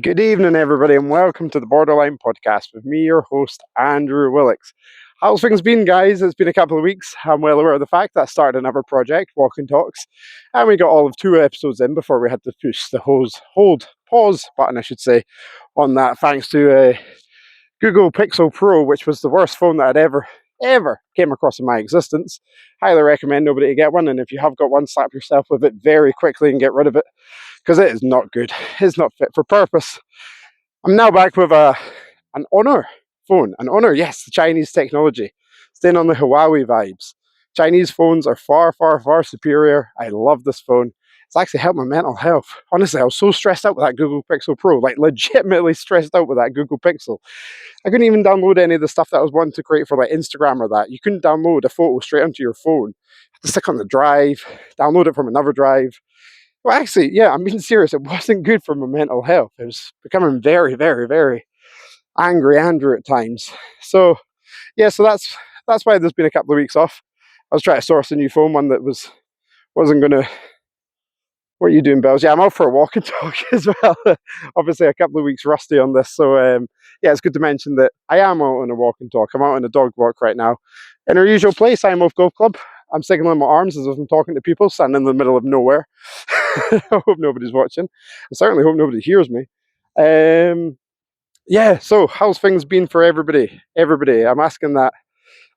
Good evening, everybody, and welcome to the Borderline Podcast with me, your host, Andrew Willix. How's things been, guys? It's been a couple of weeks. I'm well aware of the fact that I started another project, Walking Talks, and we got all of 2 episodes in before we had to push the pause button, I should say, on that, thanks to Google Pixel Pro, which was the worst phone that I'd ever came across in my existence. Highly recommend nobody to get one, and if you have got one, slap yourself with it very quickly and get rid of it, because it is not good. It's not fit for purpose. I'm now back with an Honor phone. An Honor, yes, the Chinese technology. Staying on the Huawei vibes. Chinese phones are far superior. I love this phone. It's actually helped my mental health. Honestly, I was so stressed out with that Google Pixel Pro, like legitimately stressed out with that Google Pixel. I couldn't even download any of the stuff that I was wanting to create for like Instagram or that. You couldn't download a photo straight onto your phone. You had to stick on the drive, download it from another drive. Well, actually, yeah, I'm being serious. It wasn't good for my mental health. It was becoming very angry Andrew at times. So, yeah, so that's why there's been a couple of weeks off. I was trying to source a new phone, one that wasn't going to. What are you doing, Bells? Yeah, I'm out for a walk and talk as well. Obviously, a couple of weeks rusty on this. So, yeah, it's good to mention that I am out on a walk and talk. I'm out on a dog walk right now. In our usual place, I'm off Golf Club. I'm signaling my arms as if I'm talking to people, standing in the middle of nowhere. I hope nobody's watching. I certainly hope nobody hears me. Yeah, so how's things been for everybody? I'm asking that.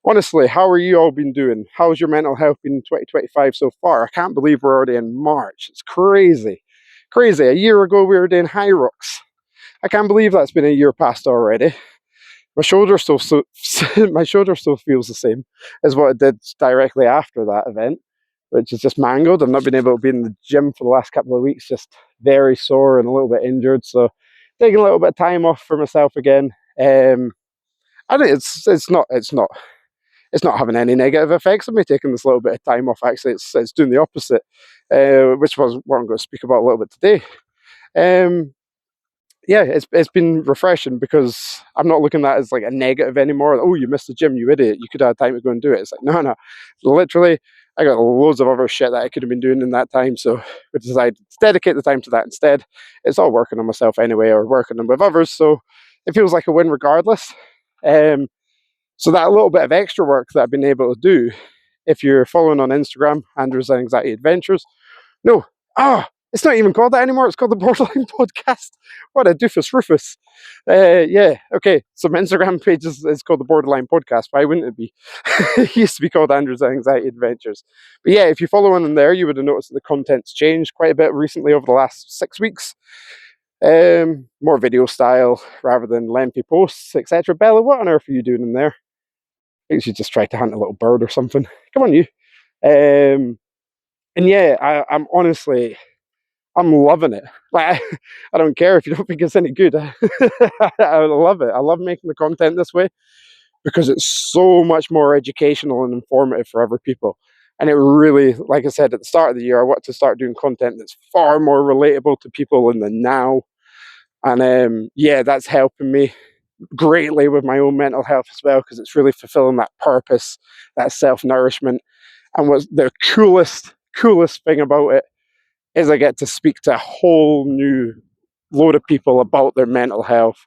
Honestly, how are you all been doing? How's your mental health been in 2025 so far? I can't believe we're already in March. It's crazy. Crazy. A year ago, we were doing High Rocks. I can't believe that's been a year past already. My shoulder still my shoulder still feels the same as what it did directly after that event, which is just mangled. I've not been able to be in the gym for the last couple of weeks, just very sore and a little bit injured. So taking a little bit of time off for myself again. I think it's not having any negative effects on me taking this little bit of time off. Actually, it's doing the opposite, which was what I'm going to speak about a little bit today. Yeah, it's been refreshing because I'm not looking at that as like a negative anymore. Oh, you missed the gym, you idiot! You could have time to go and do it. It's like no, literally, I got loads of other shit that I could have been doing in that time. So we decided to dedicate the time to that instead. It's all working on myself anyway, or working with others. So it feels like a win regardless. So that little bit of extra work that I've been able to do, if you're following on Instagram, Andrew's Anxiety Adventures, no, it's not even called that anymore. It's called the Borderline Podcast. What a doofus Rufus. Yeah, okay. So my Instagram page is called the Borderline Podcast. Why wouldn't it be? It used to be called Andrew's Anxiety Adventures. But yeah, if you follow on in there, you would have noticed that the content's changed quite a bit recently over the last 6 weeks. More video style rather than lengthy posts, etc. Bella, what on earth are you doing in there? I think she just tried to hunt a little bird or something. Come on, you. And yeah, I'm honestly, I'm loving it. Like, I don't care if you don't think it's any good. I love it. I love making the content this way because it's so much more educational and informative for other people. And it really, like I said at the start of the year, I want to start doing content that's far more relatable to people in the now. And yeah, that's helping me greatly with my own mental health as well, because it's really fulfilling that purpose, that self-nourishment. And what's the coolest thing about it is I get to speak to a whole new load of people about their mental health.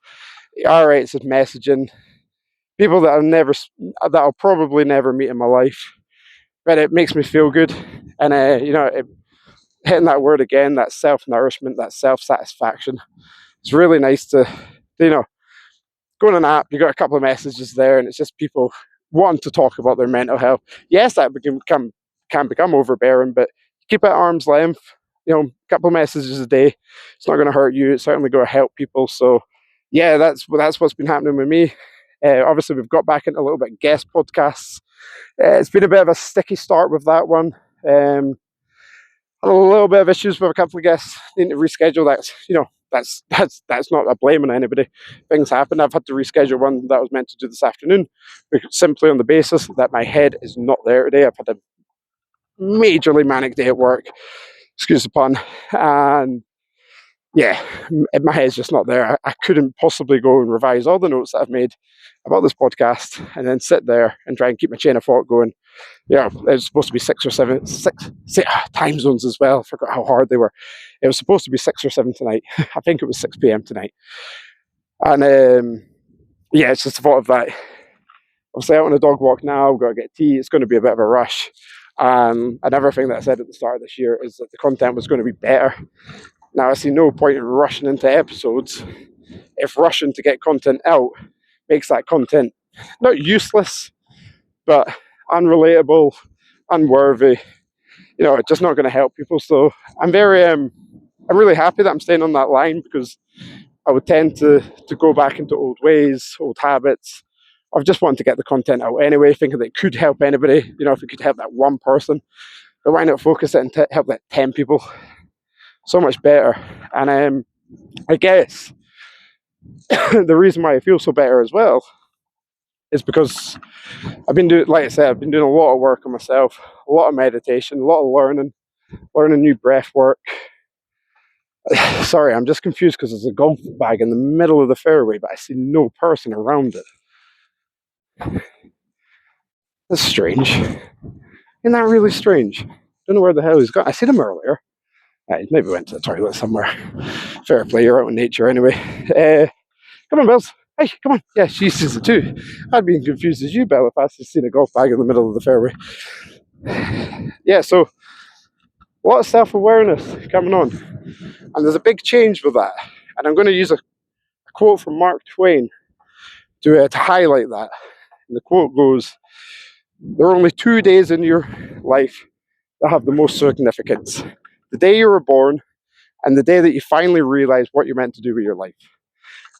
It's just messaging people that I'll probably never meet in my life, but it makes me feel good. And hitting that word again, that self-nourishment, that self-satisfaction, it's really nice to go on an app, you got a couple of messages there, and it's just people wanting to talk about their mental health. Yes, that can become overbearing, but keep it at arm's length. A couple of messages a day. It's not going to hurt you. It's certainly going to help people. So, yeah, that's what's been happening with me. Obviously, we've got back into a little bit of guest podcasts. It's been a bit of a sticky start with that one. Had a little bit of issues with a couple of guests. Need to reschedule that. That's not a blame on anybody. Things happen. I've had to reschedule one that I was meant to do this afternoon, simply on the basis that my head is not there today. I've had a majorly manic day at work, excuse the pun, and yeah, my head's just not there. I couldn't possibly go and revise all the notes that I've made about this podcast and then sit there and try and keep my chain of thought going. Yeah, it was supposed to be six time zones as well. I forgot how hard they were. It was supposed to be 6 or 7 tonight. I think it was 6 p.m. tonight. And yeah, it's just the thought of that. Obviously, out on a dog walk now, I've got to get tea. It's going to be a bit of a rush. Another thing that I said at the start of this year is that the content was going to be better. Now, I see no point in rushing into episodes if rushing to get content out makes that content not useless, but unrelatable, unworthy. You know, it's just not going to help people. So I'm really happy that I'm staying on that line, because I would tend to go back into old ways, old habits. I've just wanted to get the content out anyway, thinking that it could help anybody. You know, if it could help that one person, but why not focus it and help that 10 people? So much better. And I guess the reason why I feel so better as well is because I've been doing, like I said, I've been doing a lot of work on myself, a lot of meditation, a lot of learning new breath work. Sorry, I'm just confused because there's a golf bag in the middle of the fairway, but I see no person around it. That's strange. Isn't that really strange? Don't know where the hell he's gone. I seen him earlier. He maybe went to the toilet somewhere. Fair play, you're out in nature anyway. Come on, Bells. Hey, come on. Yeah, she sees it too. I'd be confused as you, Belle, if I had seen a golf bag in the middle of the fairway. Yeah, so a lot of self-awareness coming on. And there's a big change with that. And I'm going to use a quote from Mark Twain to highlight that. And the quote goes, "There are only 2 days in your life that have the most significance. The day you were born and the day that you finally realize what you're meant to do with your life."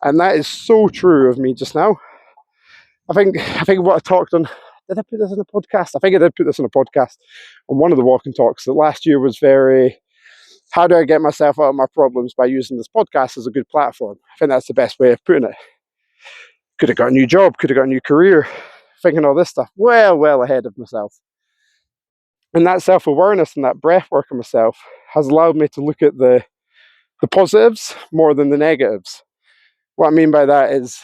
And that is so true of me just now. I think what I talked on, did I put this in a podcast? I think I did put this in a podcast on one of the walking talks, that last year was very, how do I get myself out of my problems by using this podcast as a good platform? I think that's the best way of putting it. Could have got a new job, could have got a new career, thinking all this stuff well ahead of myself. And that self-awareness and that breath work on myself has allowed me to look at the positives more than the negatives. What I mean by that is,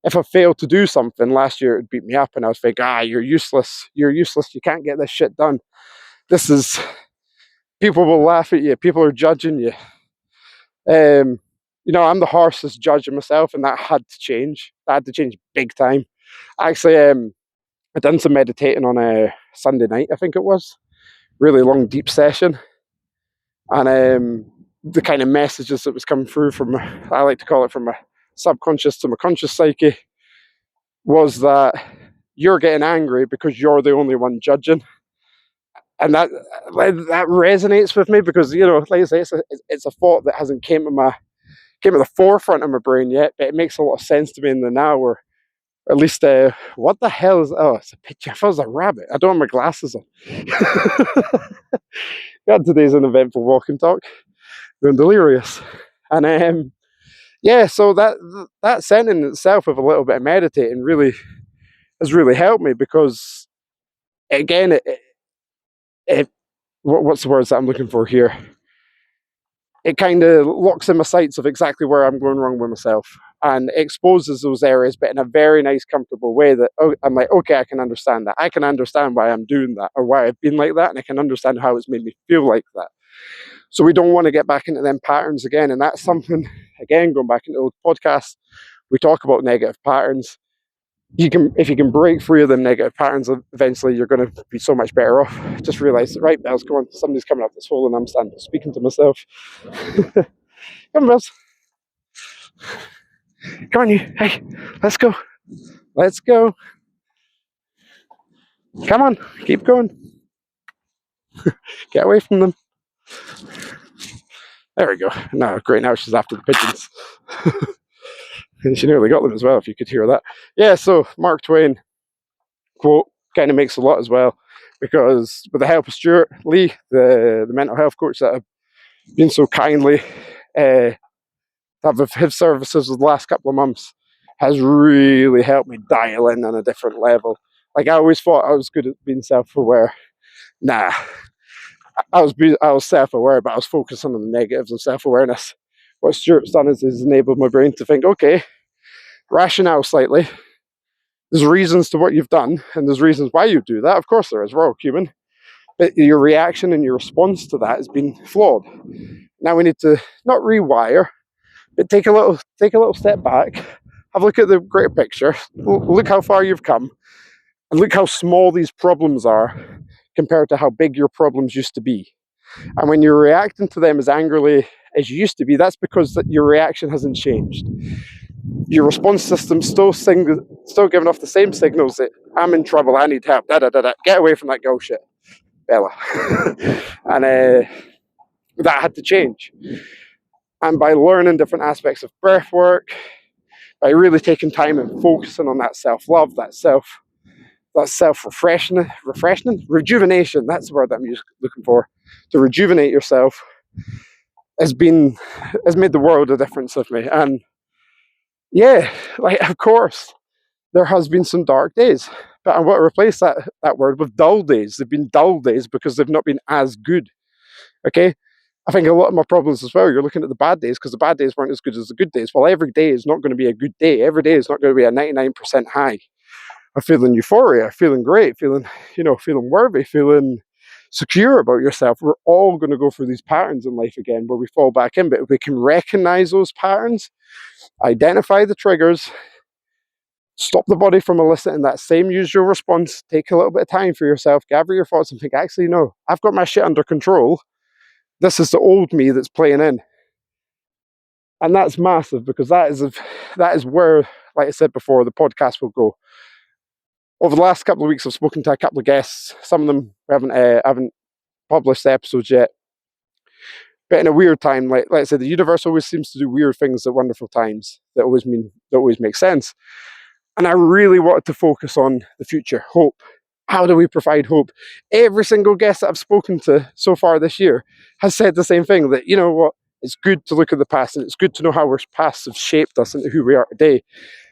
if I failed to do something last year, it would beat me up, and I was like, you're useless, you can't get this shit done. People will laugh at you, people are judging you. You know, I'm the harshest judge of myself, and that had to change. That had to change big time. Actually, I done some meditating on a Sunday night, I think it was. Really long, deep session. And the kind of messages that was coming through from, I like to call it, from my subconscious to my conscious psyche, was that you're getting angry because you're the only one judging. And that resonates with me, because, you know, like I say, it's a thought that hasn't came to the forefront of my brain yet, but it makes a lot of sense to me in the now. Or at least, what the hell is, it's a picture, I thought it was a rabbit, I don't have my glasses on. God, today's an eventful walking talk, going delirious. And yeah, so that sentence itself, with a little bit of meditating, really has really helped me, because again, what's the words that I'm looking for here? It kind of locks in my sights of exactly where I'm going wrong with myself, and exposes those areas, but in a very nice, comfortable way that, I'm like, okay, I can understand that. I can understand why I'm doing that, or why I've been like that, and I can understand how it's made me feel like that. So we don't want to get back into them patterns again. And that's something, again, going back into old podcasts, we talk about negative patterns. If you can break free of them negative patterns, eventually you're going to be so much better off. Just realize, right, Bells, come on, somebody's coming up this hole, and I'm standing speaking to myself. Come on, Bells. Come on, you. Hey, let's go. Let's go. Come on, keep going. Get away from them. There we go. No, great, now she's after the pigeons. And she nearly got them as well, if you could hear that. Yeah, so Mark Twain quote kind of makes a lot as well, because with the help of Stuart Lee, the mental health coach that have been so kindly to have his services the last couple of months, has really helped me dial in on a different level. Like, I always thought I was good at being self-aware. Nah, I was self-aware, but I was focusing on the negatives and self-awareness. What Stuart's done is he's enabled my brain to think, okay, rationale slightly. There's reasons to what you've done, and there's reasons why you do that. Of course there is, we're all human. But your reaction and your response to that has been flawed. Now we need to not rewire, but take a little step back, have a look at the greater picture, look how far you've come, and look how small these problems are compared to how big your problems used to be. And when you're reacting to them as angrily as you used to be, that's because your reaction hasn't changed. Your response system's still giving off the same signals that I'm in trouble, I need help, get away from that girl shit, Bella. And that had to change. And by learning different aspects of breath work, by really taking time and focusing on that self-love, that self-refreshing, rejuvenation, that's the word that I'm looking for, to rejuvenate yourself, has made the world a difference with me. And yeah, like, of course, there has been some dark days, but I want to replace that word with dull days. They've been dull days because they've not been as good, okay? I think a lot of my problems as well, you're looking at the bad days because the bad days weren't as good as the good days. Well, every day is not going to be a good day. Every day is not going to be a 99% high. I'm feeling euphoria, feeling great, feeling worthy, feeling secure about yourself. We're all going to go through these patterns in life again where we fall back in, but if we can recognize those patterns, identify the triggers, stop the body from eliciting that same usual response, take a little bit of time for yourself, gather your thoughts and think, actually, no, I've got my shit under control. This is the old me that's playing in. And that's massive because that is where, like I said before, the podcast will go. Over the last couple of weeks, I've spoken to a couple of guests. Some of them haven't published the episodes yet. But in a weird time, like I said, the universe always seems to do weird things at wonderful times that always make sense. And I really wanted to focus on the future, hope. How do we provide hope? Every single guest that I've spoken to so far this year has said the same thing, that, you know what, it's good to look at the past and it's good to know how our past have shaped us into who we are today.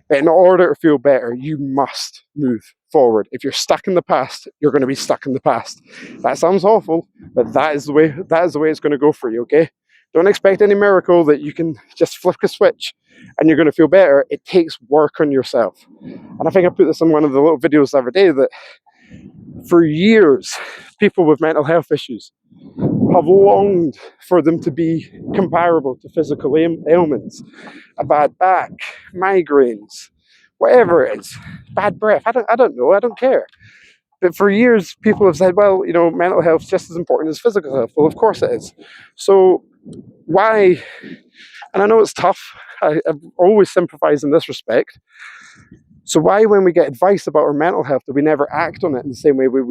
But in order to feel better, you must move forward. If you're stuck in the past, you're going to be stuck in the past. That sounds awful, but that is the way it's going to go for you, okay? Don't expect any miracle that you can just flick a switch and you're going to feel better. It takes work on yourself. And I think I put this in one of the little videos the other day that for years, people with mental health issues have longed for them to be comparable to physical ailments. A bad back, migraines, whatever it is, bad breath, I don't know, I don't care. But for years, people have said, well, you know, mental health is just as important as physical health. Well, of course it is. So why, and I know it's tough, I always sympathize in this respect, so why, when we get advice about our mental health, do we never act on it in the same way we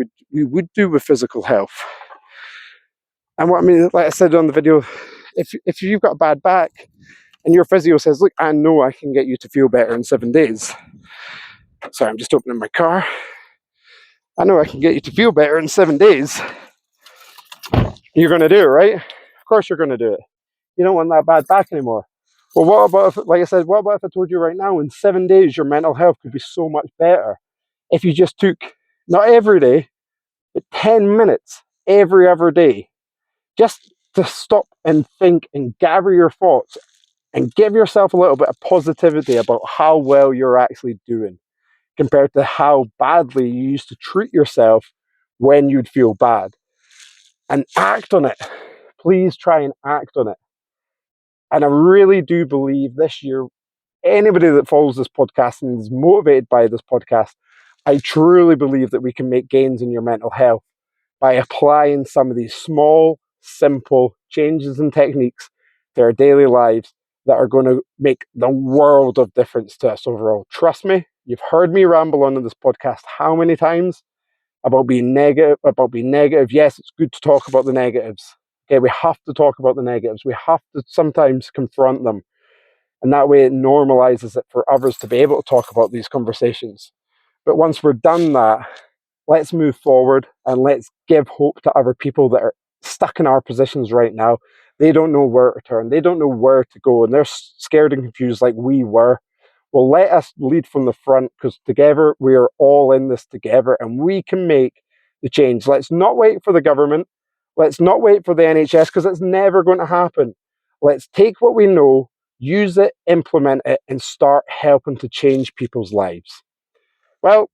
would do with physical health? And what I mean, like I said on the video, if you've got a bad back and your physio says, look, I know I can get you to feel better in 7 days. Sorry, I'm just opening my car. I know I can get you to feel better in 7 days. You're going to do it, right? Of course you're going to do it. You don't want that bad back anymore. Well, what about if, like I said, what about if I told you right now, in 7 days, your mental health could be so much better if you just took, not every day, but 10 minutes every other day, just to stop and think and gather your thoughts and give yourself a little bit of positivity about how well you're actually doing compared to how badly you used to treat yourself when you'd feel bad. And act on it. Please try and act on it. And I really do believe this year, anybody that follows this podcast and is motivated by this podcast, I truly believe that we can make gains in your mental health by applying some of these small, simple changes and techniques to our daily lives that are going to make the world of difference to us overall. Trust me, you've heard me ramble on in this podcast how many times about being negative. Yes, it's good to talk about the negatives. Okay, we have to talk about the negatives. We have to sometimes confront them. And that way it normalizes it for others to be able to talk about these conversations. But once we're done that, let's move forward and let's give hope to other people that are stuck in our positions right now. They don't know where to turn. They don't know where to go. And they're scared and confused like we were. Well, let us lead from the front, because together we are all in this together and we can make the change. Let's not wait for the government. Let's not wait for the NHS because it's never going to happen. Let's take what we know, use it, implement it, and start helping to change people's lives. Well,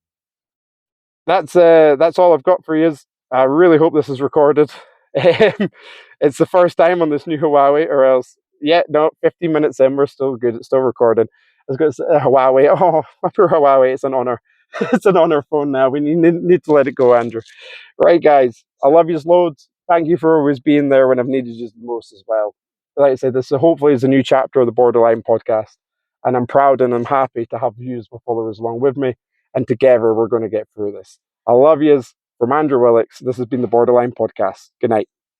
that's all I've got for you. I really hope this is recorded. It's the first time on this new Huawei, or else, yeah, no, 15 minutes in, we're still good. It's still recording. I was going to say Huawei. Oh, my poor Huawei. It's an honor. It's an honor phone now. We need to let it go, Andrew. Right, guys. I love you loads. Thank you for always being there when I've needed you the most as well. Like I said, this hopefully is a new chapter of the Borderline podcast, and I'm proud and I'm happy to have you as my followers along with me, and together we're going to get through this. I love yous. From Andrew Willix, this has been the Borderline podcast. Good night.